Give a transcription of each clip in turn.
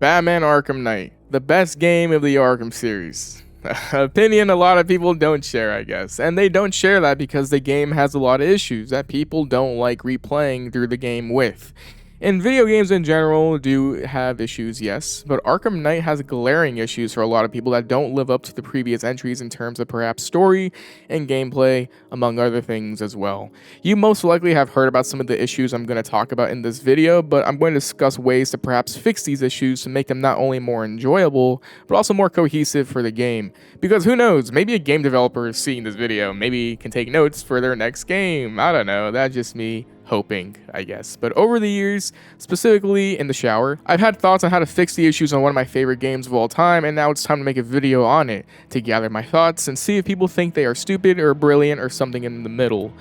Batman Arkham Knight, the best game of the Arkham series. Opinion a lot of people don't share, I guess. And they don't share that because the game has a lot of issues that people don't like replaying through the game with. And video games in general do have issues, yes, but Arkham Knight has glaring issues for a lot of people that don't live up to the previous entries in terms of perhaps story and gameplay, among other things as well. You most likely have heard about some of the issues I'm going to talk about in this video, but I'm going to discuss ways to perhaps fix these issues to make them not only more enjoyable, but also more cohesive for the game. Because who knows, maybe a game developer seeing this video maybe can take notes for their next game. I don't know, that's just me hoping, I guess. But over the years, specifically in the shower, I've had thoughts on how to fix the issues on one of my favorite games of all time, and now it's time to make a video on it to gather my thoughts and see if people think they are stupid or brilliant or something in the middle.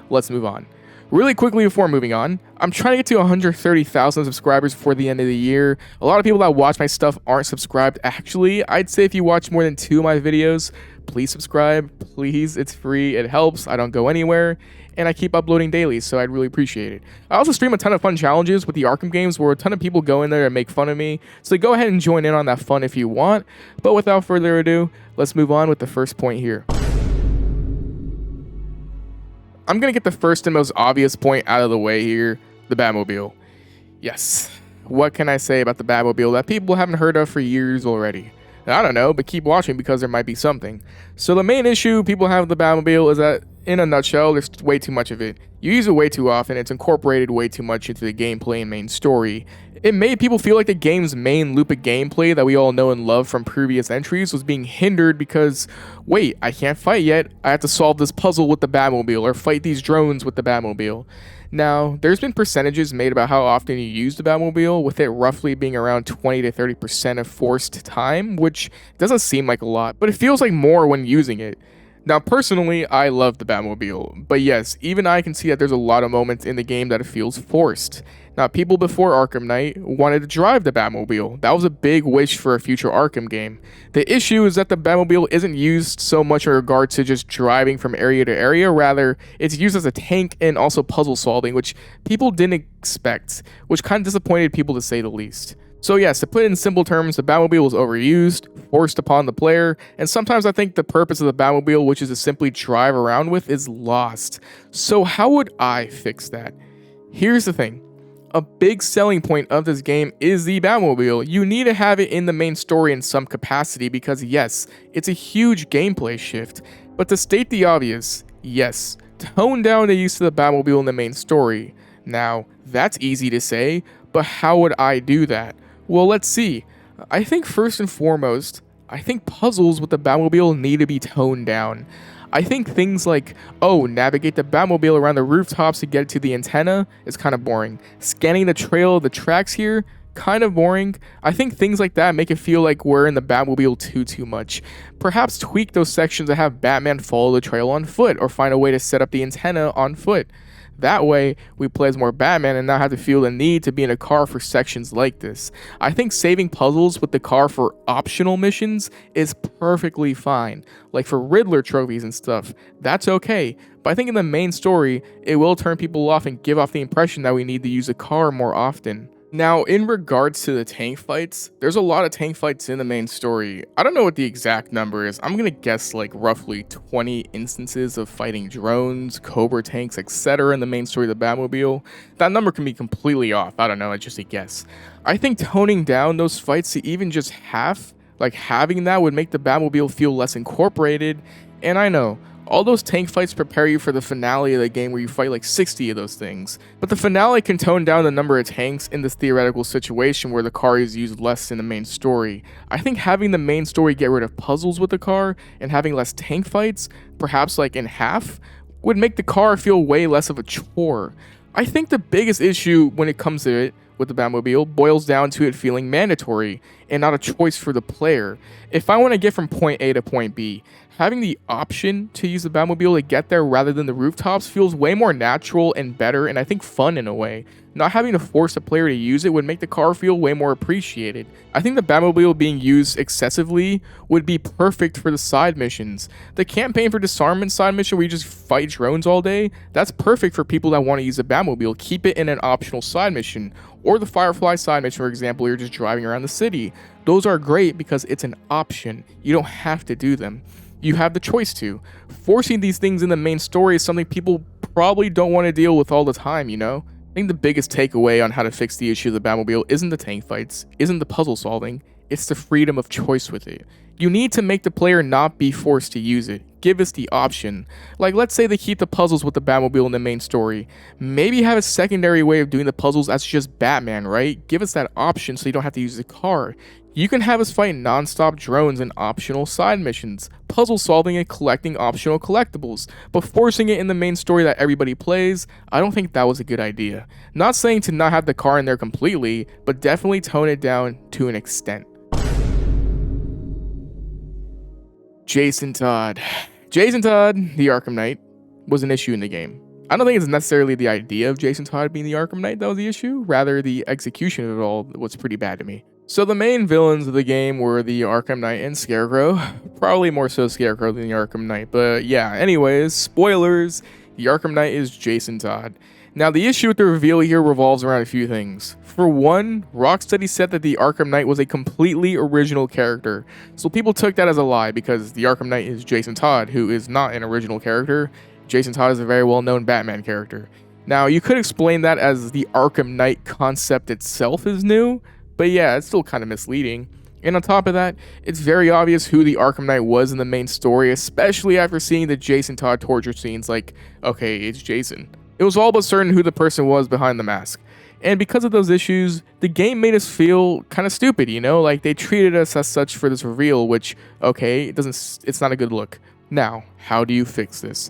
Let's move on. Really quickly before moving on, I'm trying to get to 130,000 subscribers before the end of the year. A lot of people that watch my stuff aren't subscribed. Actually, I'd say if you watch more than 2 of my videos, please subscribe, please. It's free, it helps, I don't go anywhere, and I keep uploading daily, so I'd really appreciate it. I also stream a ton of fun challenges with the Arkham games where a ton of people go in there and make fun of me, so go ahead and join in on that fun if you want. But without further ado, let's move on with the first point here. I'm going to get the first and most obvious point out of the way here, the Batmobile. Yes, what can I say about the Batmobile that people haven't heard of for years already? I don't know, but keep watching because there might be something. So the main issue people have with the Batmobile is that, in a nutshell, there's way too much of it. You use it way too often, it's incorporated way too much into the gameplay and main story. It made people feel like the game's main loop of gameplay that we all know and love from previous entries was being hindered because, wait, I can't fight yet, I have to solve this puzzle with the Batmobile or fight these drones with the Batmobile. Now, there's been percentages made about how often you use the Batmobile, with it roughly being around 20 to 30% of forced time, which doesn't seem like a lot, but it feels like more when using it. Now, personally, I love the Batmobile, but yes, even I can see that there's a lot of moments in the game that it feels forced. Now, people before Arkham Knight wanted to drive the Batmobile. That was a big wish for a future Arkham game. The issue is that the Batmobile isn't used so much in regard to just driving from area to area, rather, it's used as a tank and also puzzle solving, which people didn't expect, which kind of disappointed people to say the least. So yes, to put it in simple terms, the Batmobile was overused, forced upon the player, and sometimes I think the purpose of the Batmobile, which is to simply drive around with, is lost. So how would I fix that? Here's the thing. A big selling point of this game is the Batmobile. You need to have it in the main story in some capacity because yes, it's a huge gameplay shift. But to state the obvious, yes, tone down the use of the Batmobile in the main story. Now, that's easy to say, but how would I do that? Well, let's see. I think first and foremost, I think puzzles with the Batmobile need to be toned down. I think things like, oh, navigate the Batmobile around the rooftops to get to the antenna is kind of boring. Scanning the trail of the tracks here, kind of boring. I think things like that make it feel like we're in the Batmobile too much. Perhaps tweak those sections that have Batman follow the trail on foot or find a way to set up the antenna on foot. That way, we play as more Batman and not have to feel the need to be in a car for sections like this. I think saving puzzles with the car for optional missions is perfectly fine. Like for Riddler trophies and stuff, that's okay. But I think in the main story, it will turn people off and give off the impression that we need to use a car more often. Now, in regards to the tank fights, there's a lot of tank fights in the main story. I don't know what the exact number is. I'm gonna guess like roughly 20 instances of fighting drones, Cobra tanks, etc. in the main story of the Batmobile. That number can be completely off. I don't know, it's just a guess. I think toning down those fights to even just half, like having that would make the Batmobile feel less incorporated. And I know, all those tank fights prepare you for the finale of the game where you fight like 60 of those things. But the finale can tone down the number of tanks in this theoretical situation where the car is used less in the main story. I think having the main story get rid of puzzles with the car and having less tank fights, perhaps like in half, would make the car feel way less of a chore. I think the biggest issue when it comes to it with the Batmobile boils down to it feeling mandatory and not a choice for the player. If I want to get from point A to point B, Having the option to use the Batmobile to get there rather than the rooftops feels way more natural and better, and I think fun in a way. Not having to force a player to use it would make the car feel way more appreciated. I think the Batmobile being used excessively would be perfect for the side missions. The campaign for disarmament side mission where you just fight drones all day, that's perfect for people that want to use the Batmobile. Keep it in an optional side mission. Or the Firefly side mission, for example, you're just driving around the city. Those are great because it's an option. You don't have to do them. You have the choice to. Forcing these things in the main story is something people probably don't want to deal with all the time, you know? I think the biggest takeaway on how to fix the issue of the Batmobile isn't the tank fights, isn't the puzzle solving, it's the freedom of choice with it. You need to make the player not be forced to use it. Give us the option. Like, let's say they keep the puzzles with the Batmobile in the main story. Maybe have a secondary way of doing the puzzles as just Batman, right? Give us that option so you don't have to use the car. You can have us fight non-stop drones in optional side missions, puzzle solving and collecting optional collectibles, but forcing it in the main story that everybody plays, I don't think that was a good idea. Not saying to not have the car in there completely, but definitely tone it down to an extent. Jason Todd. Jason Todd, the Arkham Knight, was an issue in the game. I don't think it's necessarily the idea of Jason Todd being the Arkham Knight that was the issue, rather the execution of it all was pretty bad to me. So the main villains of the game were the Arkham Knight and Scarecrow. Probably more so Scarecrow than the Arkham Knight, but yeah, anyways, spoilers, the Arkham Knight is Jason Todd. Now the issue with the reveal here revolves around a few things. For one, Rocksteady said that the Arkham Knight was a completely original character, so people took that as a lie because the Arkham Knight is Jason Todd, who is not an original character. Jason Todd is a very well-known Batman character. Now you could explain that as the Arkham Knight concept itself is new, but yeah, it's still kind of misleading. And on top of that, it's very obvious who the Arkham Knight was in the main story, especially after seeing the Jason Todd torture scenes. Like, okay, it's Jason. It was all but certain who the person was behind the mask. And because of those issues, the game made us feel kind of stupid, you know? Like, they treated us as such for this reveal, which, okay, it's not a good look. Now, how do you fix this?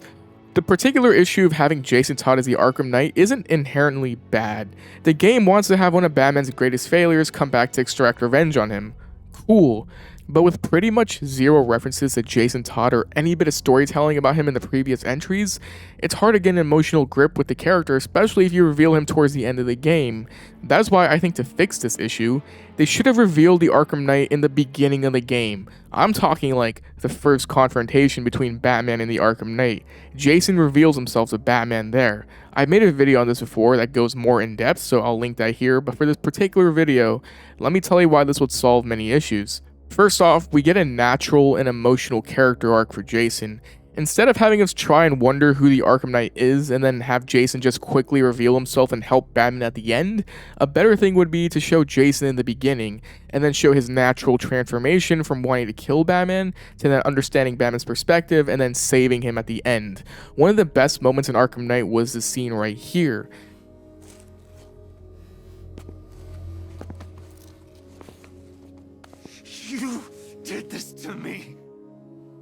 The particular issue of having Jason Todd as the Arkham Knight isn't inherently bad. The game wants to have one of Batman's greatest failures come back to extract revenge on him. Cool. But with pretty much zero references to Jason Todd or any bit of storytelling about him in the previous entries, it's hard to get an emotional grip with the character, especially if you reveal him towards the end of the game. That's why I think to fix this issue, they should have revealed the Arkham Knight in the beginning of the game. I'm talking like the first confrontation between Batman and the Arkham Knight. Jason reveals himself to Batman there. I made a video on this before that goes more in depth, so I'll link that here, but for this particular video, let me tell you why this would solve many issues. First off, we get a natural and emotional character arc for Jason. Instead of having us try and wonder who the Arkham Knight is and then have Jason just quickly reveal himself and help Batman at the end, a better thing would be to show Jason in the beginning and then show his natural transformation from wanting to kill Batman to then understanding Batman's perspective and then saving him at the end. One of the best moments in Arkham Knight was this scene right here. You did this to me.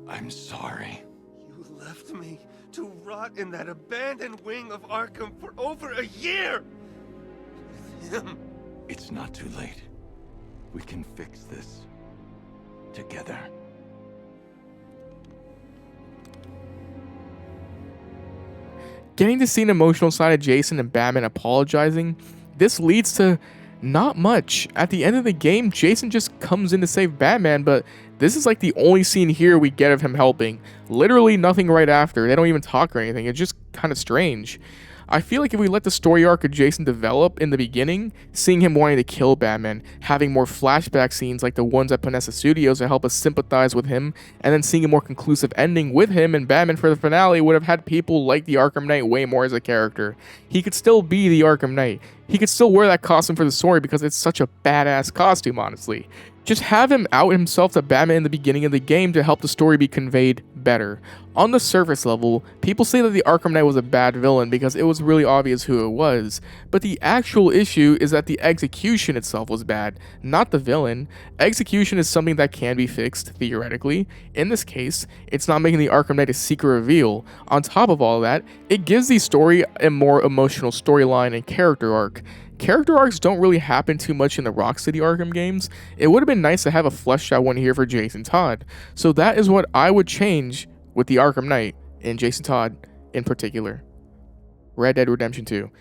I'm sorry. You left me to rot in that abandoned wing of Arkham for over a year! With him. It's not too late. We can fix this. Together. Getting to see an emotional side of Jason and Batman apologizing, this leads to not much. At the end of the game, Jason just comes in to save Batman, but this is like the only scene here we get of him helping. Literally nothing right after. They don't even talk or anything. It's just kind of strange. I feel like if we let the story arc of Jason develop in the beginning, seeing him wanting to kill Batman, having more flashback scenes like the ones at Panessa Studios to help us sympathize with him, and then seeing a more conclusive ending with him and Batman for the finale would have had people like the Arkham Knight way more as a character. He could still be the Arkham Knight. He could still wear that costume for the story because it's such a badass costume, honestly. Just have him out himself to Batman in the beginning of the game to help the story be conveyed better. On the surface level, people say that the Arkham Knight was a bad villain because it was really obvious who it was, but the actual issue is that the execution itself was bad, not the villain. Execution is something that can be fixed, theoretically. In this case, it's not making the Arkham Knight a secret reveal. On top of all that, it gives the story a more emotional storyline and character arc. character arcs don't really happen too much in the Rocksteady Arkham games. It would have been nice to have a fleshed out one here for Jason Todd. So that is what I would change with the Arkham Knight and Jason Todd in particular. Red Dead Redemption 2.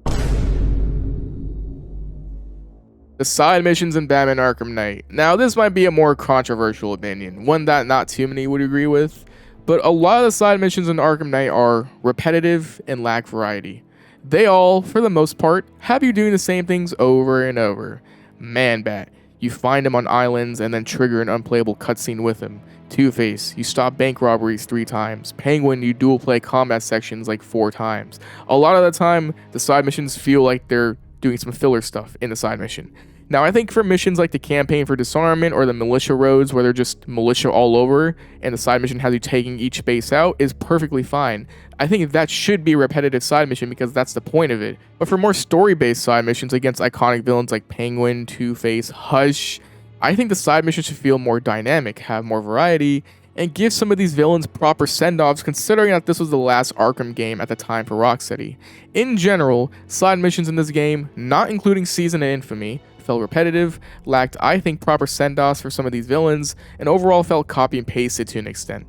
The side missions in Batman Arkham Knight. Now, this might be a more controversial opinion, one that not too many would agree with, but a lot of the side missions in Arkham Knight are repetitive and lack variety. They all, for the most part, have you doing the same things over and over. Man-Bat, you find him on islands and then trigger an unplayable cutscene with him. Two-Face, you stop bank robberies 3 times. Penguin, you dual play combat sections like 4 times. A lot of the time, the side missions feel like they're doing some filler stuff in the side mission. Now, I think for missions like the campaign for disarmament or the militia roads where they're just militia all over and the side mission has you taking each base out is perfectly fine. I think that should be a repetitive side mission because that's the point of it. But for more story-based side missions against iconic villains like Penguin, Two-Face, Hush, I think the side missions should feel more dynamic, have more variety, and give some of these villains proper send-offs considering that this was the last Arkham game at the time for Rocksteady. In general, side missions in this game, not including Season of Infamy, felt repetitive, lacked I think proper send-offs for some of these villains, and overall felt copy and pasted to an extent.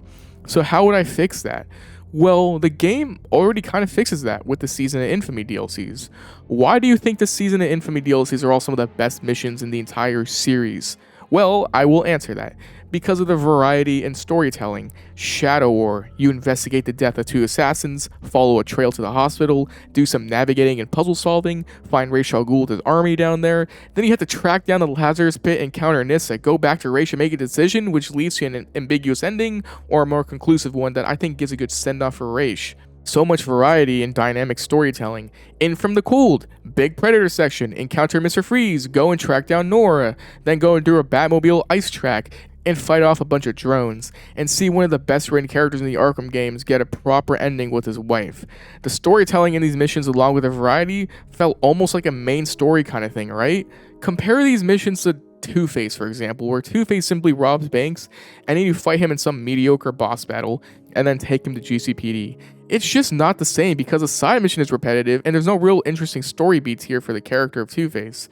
So how would I fix that? Well, the game already kind of fixes that with the Season of Infamy DLCs. Why do you think the Season of Infamy DLCs are all some of the best missions in the entire series? Well, I will answer that. Because of the variety in storytelling. Shadow War, you investigate the death of 2 assassins, follow a trail to the hospital, do some navigating and puzzle solving, find Ra's al Ghul's army down there, then you have to track down the Lazarus Pit and counter Nissa, go back to Ra's and make a decision which leads to an ambiguous ending, or a more conclusive one that I think gives a good send-off for Ra's. So much variety and dynamic storytelling. In from the Cold, big Predator section, encounter Mr. Freeze, go and track down Nora, then go and do a Batmobile ice track, and fight off a bunch of drones, and see one of the best written characters in the Arkham games get a proper ending with his wife. The storytelling in these missions along with the variety felt almost like a main story kind of thing, right? Compare these missions to Two-Face, for example, where Two-Face simply robs banks, and then you fight him in some mediocre boss battle, and then take him to GCPD. It's just not the same because the side mission is repetitive, and there's no real interesting story beats here for the character of Two-Face.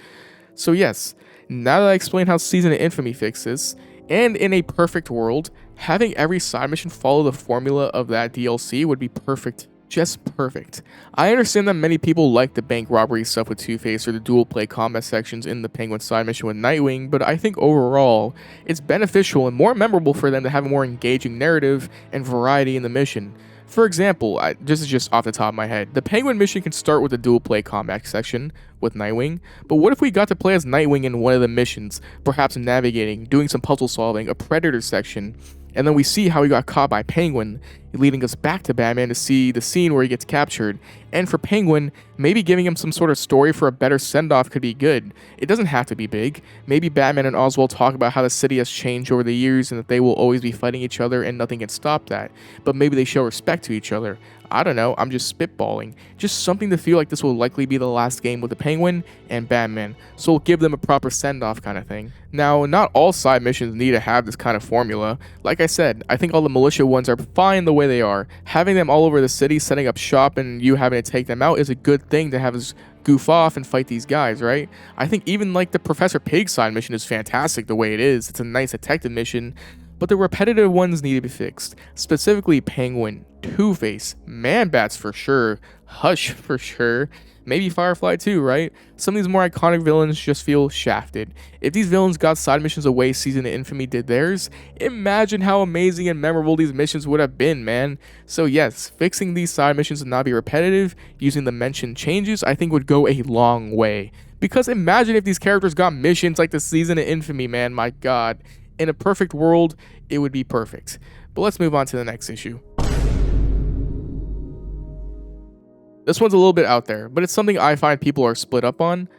So yes, now that I explained how Season of Infamy fixes, and in a perfect world, having every side mission follow the formula of that DLC would be perfect. Just perfect. I understand that many people like the bank robbery stuff with Two-Face or the dual play combat sections in the Penguin side mission with Nightwing, but I think overall, it's beneficial and more memorable for them to have a more engaging narrative and variety in the mission. For example, this is just off the top of my head, the Penguin mission can start with a dual play combat section with Nightwing, but what if we got to play as Nightwing in one of the missions, perhaps navigating, doing some puzzle solving, a Predator section, and then we see how he got caught by Penguin, leading us back to Batman to see the scene where he gets captured. And for Penguin, maybe giving him some sort of story for a better send-off could be good. It doesn't have to be big. Maybe Batman and Oswald talk about how the city has changed over the years and that they will always be fighting each other and nothing can stop that. But maybe they show respect to each other. I don't know, I'm just spitballing. Just something to feel like this will likely be the last game with the Penguin and Batman, so we'll give them a proper send-off kind of thing. Now, not all side missions need to have this kind of formula. Like I said, I think all the militia ones are fine the way they are. Having them all over the city, setting up shop, and you having to take them out is a good thing to have us goof off and fight these guys, right? I think even like the Professor Pig side mission is fantastic the way it is. It's a nice detective mission, but the repetitive ones need to be fixed. Specifically Penguin, Two-Face, Man-Bats for sure, Hush for sure, maybe Firefly too, right? Some of these more iconic villains just feel shafted. If these villains got side missions the way Season of Infamy did theirs, imagine how amazing and memorable these missions would have been, man. So yes, fixing these side missions to not be repetitive, using the mentioned changes, I think would go a long way. Because imagine if these characters got missions like the Season of Infamy, man, my god. In a perfect world, it would be perfect. But let's move on to the next issue. This one's a little bit out there, but it's something I find people are split up on.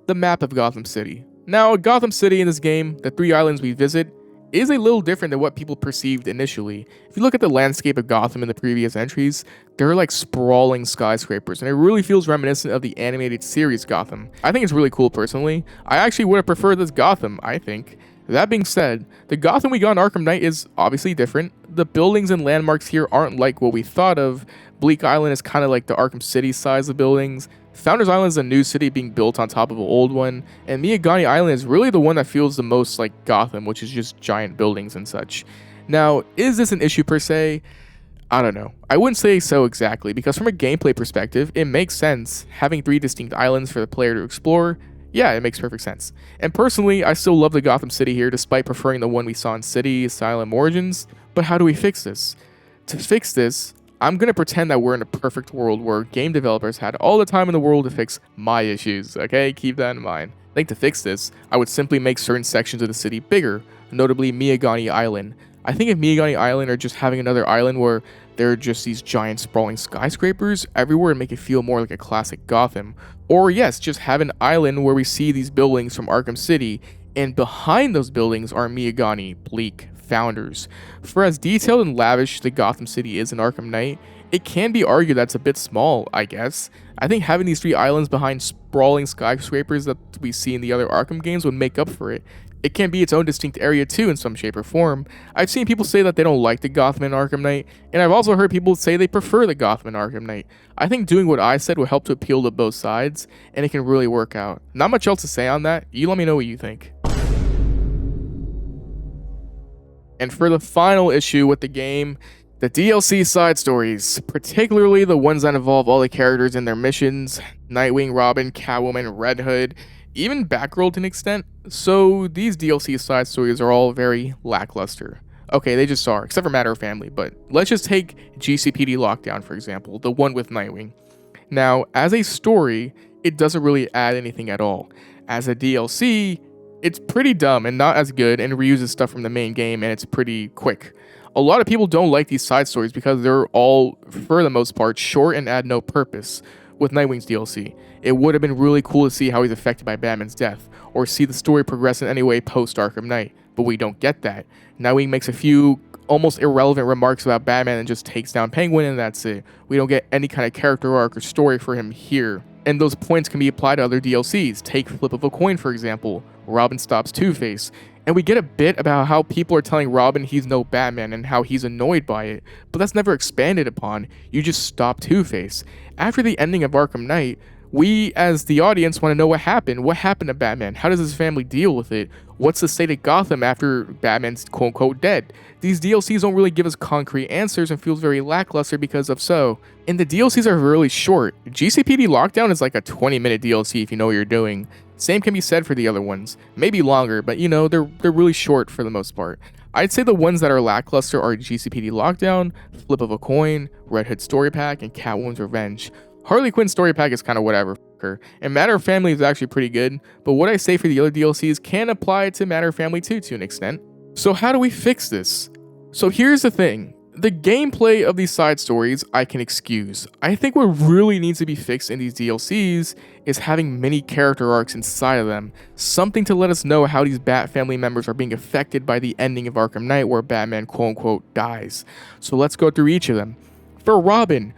The map of Gotham City. Now, Gotham City in this game, the 3 islands we visit, is a little different than what people perceived initially. If you look at the landscape of Gotham in the previous entries, there are like sprawling skyscrapers, and it really feels reminiscent of the animated series Gotham. I think it's really cool personally. I actually would have preferred this Gotham, I think. That being said, the Gotham we got in Arkham Knight is obviously different. The buildings and landmarks here aren't like what we thought of. Bleak Island is kind of like the Arkham City size of buildings. Founders Island is a new city being built on top of an old one, and Miyagani Island is really the one that feels the most like Gotham, which is just giant buildings and such. Now, is this an issue per se? I don't know. I wouldn't say so exactly, because from a gameplay perspective, it makes sense having 3 distinct islands for the player to explore. Yeah, it makes perfect sense. And personally, I still love the Gotham City here, despite preferring the one we saw in City, Asylum, Origins. But how do we fix this? To fix this, I'm going to pretend that we're in a perfect world where game developers had all the time in the world to fix my issues, okay? Keep that in mind. I think to fix this, I would simply make certain sections of the city bigger, notably Miyagani Island. I think if Miyagani Island or just having another island where there are just these giant sprawling skyscrapers everywhere and make it feel more like a classic Gotham. Or yes, just have an island where we see these buildings from Arkham City, and behind those buildings are Miyagani, bleak founders. For as detailed and lavish the Gotham City is in Arkham Knight, it can be argued that's a bit small, I guess. I think having these 3 islands behind sprawling skyscrapers that we see in the other Arkham games would make up for it. It can be its own distinct area too in some shape or form. I've seen people say that they don't like the Gotham in Arkham Knight, and I've also heard people say they prefer the Gotham in Arkham Knight. I think doing what I said will help to appeal to both sides, and it can really work out. Not much else to say on that. You let me know what you think. And for the final issue with the game, the DLC side stories, particularly the ones that involve all the characters and their missions, Nightwing, Robin, Catwoman, Red Hood, even Batgirl to an extent. So these DLC side stories are all very lackluster. Okay, they just are, except for Matter of Family, but let's just take GCPD Lockdown, for example, the one with Nightwing. Now, as a story, it doesn't really add anything at all. As a DLC, it's pretty dumb and not as good and reuses stuff from the main game, and it's pretty quick. A lot of people don't like these side stories because they're all, for the most part, short and add no purpose. With Nightwing's DLC, it would have been really cool to see how he's affected by Batman's death, or see the story progress in any way post Arkham Knight, but we don't get that. Nightwing makes a few almost irrelevant remarks about Batman and just takes down Penguin, and that's it. We don't get any kind of character arc or story for him here. And those points can be applied to other DLCs. Take Flip of a Coin, for example. Robin stops Two-Face. And we get a bit about how people are telling Robin he's no Batman and how he's annoyed by it, but that's never expanded upon. You just stop Two-Face. After the ending of Arkham Knight, we as the audience want to know what happened. What happened to Batman? How does his family deal with it? What's the state of Gotham after Batman's quote-unquote dead? These DLCs don't really give us concrete answers and feels very lackluster because of so. And the DLCs are really short. GCPD Lockdown is like a 20-minute DLC if you know what you're doing. Same can be said for the other ones. Maybe longer, but you know, they're really short for the most part. I'd say the ones that are lackluster are GCPD Lockdown, Flip of a Coin, Red Hood Story Pack, and Catwoman's Revenge. Harley Quinn Story Pack is kind of whatever, and Matter of Family is actually pretty good, but what I say for the other DLCs can apply to Matter of Family too to an extent. So how do we fix this? So here's the thing. The gameplay of these side stories I can excuse. I think what really needs to be fixed in these DLCs is having many character arcs inside of them. Something to let us know how these Bat family members are being affected by the ending of Arkham Knight where Batman quote-unquote dies. So let's go through each of them. For Robin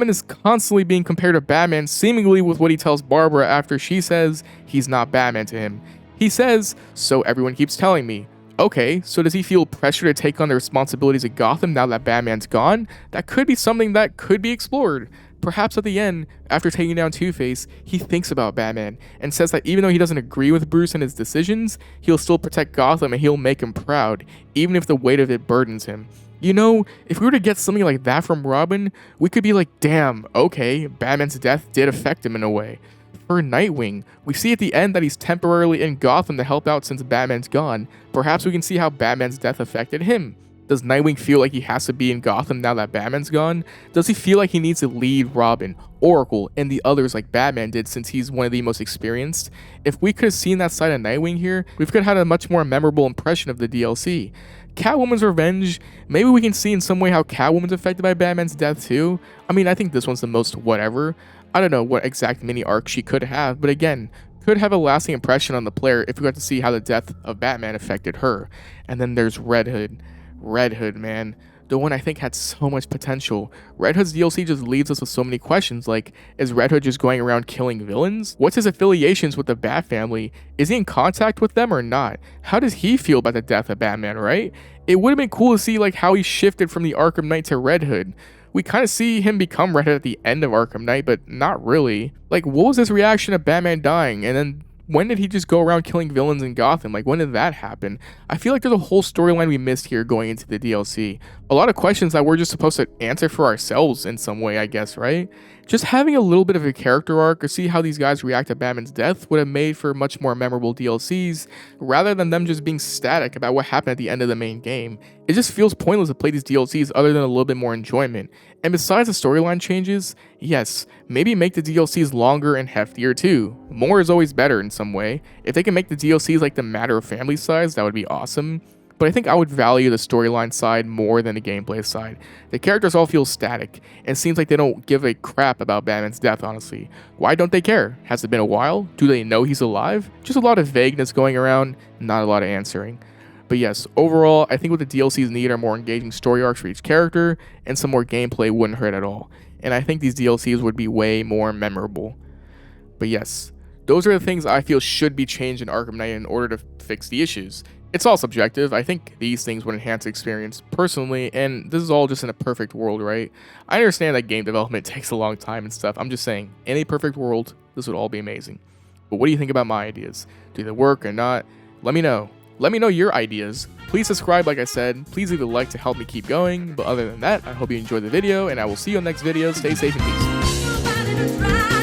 is constantly being compared to Batman, seemingly with what he tells Barbara after she says he's not Batman to him. He says, "So everyone keeps telling me." Okay, so does he feel pressure to take on the responsibilities of Gotham now that Batman's gone? That could be something that could be explored. Perhaps at the end, after taking down Two-Face, he thinks about Batman and says that even though he doesn't agree with Bruce and his decisions, he'll still protect Gotham and he'll make him proud, even if the weight of it burdens him. You know, if we were to get something like that from Robin, we could be like, damn, okay, Batman's death did affect him in a way. For Nightwing, we see at the end that he's temporarily in Gotham to help out since Batman's gone. Perhaps we can see how Batman's death affected him. Does Nightwing feel like he has to be in Gotham now that Batman's gone? Does he feel like he needs to lead Robin, Oracle, and the others like Batman did since he's one of the most experienced? If we could have seen that side of Nightwing here, we could have had a much more memorable impression of the DLC. Catwoman's Revenge, maybe we can see in some way how Catwoman's affected by Batman's death too. I mean, I think this one's the most whatever. I don't know what exact mini arc she could have, but again, could have a lasting impression on the player if we got to see how the death of Batman affected her. And then there's Red Hood. Red Hood, man. The one I think had so much potential. Red Hood's DLC just leaves us with so many questions, like, is Red Hood just going around killing villains? What's his affiliations with the Bat family? Is he in contact with them or not? How does he feel about the death of Batman, right? It would have been cool to see like how he shifted from the Arkham Knight to Red Hood. We kind of see him become Red Hood at the end of Arkham Knight, but not really. Like, what was his reaction to Batman dying? And then when did he just go around killing villains in Gotham? Like, when did that happen? I feel like there's a whole storyline we missed here going into the DLC. A lot of questions that we're just supposed to answer for ourselves in some way, I guess, right? Just having a little bit of a character arc or see how these guys react to Batman's death would have made for much more memorable DLCs, rather than them just being static about what happened at the end of the main game. It just feels pointless to play these DLCs other than a little bit more enjoyment. And besides the storyline changes, yes, maybe make the DLCs longer and heftier too. More is always better in some way. If they can make the DLCs like the Matter of Family size, that would be awesome. But I think I would value the storyline side more than the gameplay side. The characters all feel static, and it seems like they don't give a crap about Batman's death, honestly. Why don't they care? Has it been a while? Do they know he's alive? Just a lot of vagueness going around, not a lot of answering. But yes, overall, I think what the DLCs need are more engaging story arcs for each character, and some more gameplay wouldn't hurt at all. And I think these DLCs would be way more memorable. But yes, those are the things I feel should be changed in Arkham Knight in order to fix the issues. It's all subjective. I think these things would enhance the experience personally, and this is all just in a perfect world, right? I understand that game development takes a long time and stuff. I'm just saying, in a perfect world, this would all be amazing. But what do you think about my ideas? Do they work or not? Let me know. Let me know your ideas. Please subscribe, like I said. Please leave a like to help me keep going. But other than that, I hope you enjoyed the video, and I will see you on the next video. Stay safe and peace.